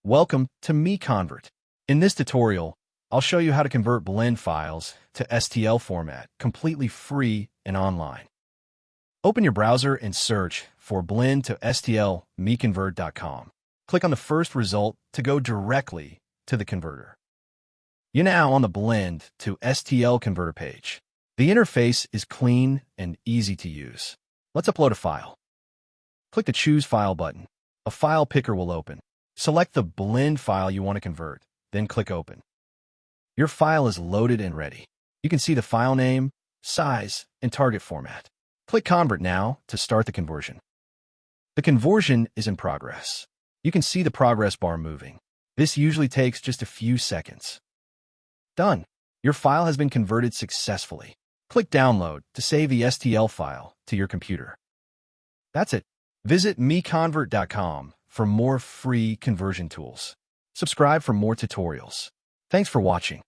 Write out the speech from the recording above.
Welcome to MiConvert. In this tutorial, I'll show you how to convert blend files to STL format completely free and online. Open your browser and search for blend to STL MiConvert.com. Click on the first result to go directly to the converter. You're now on the blend to STL converter page. The interface is clean and easy to use. Let's upload a file. Click the Choose File button. A file picker will open. Select the blend file you want to convert, then click Open. Your file is loaded and ready. You can see the file name, size, and target format. Click Convert now to start the conversion. The conversion is in progress. You can see the progress bar moving. This usually takes just a few seconds. Done. Your file has been converted successfully. Click Download to save the STL file to your computer. That's it. Visit MiConvert.com for more free conversion tools. Subscribe for more tutorials. Thanks for watching.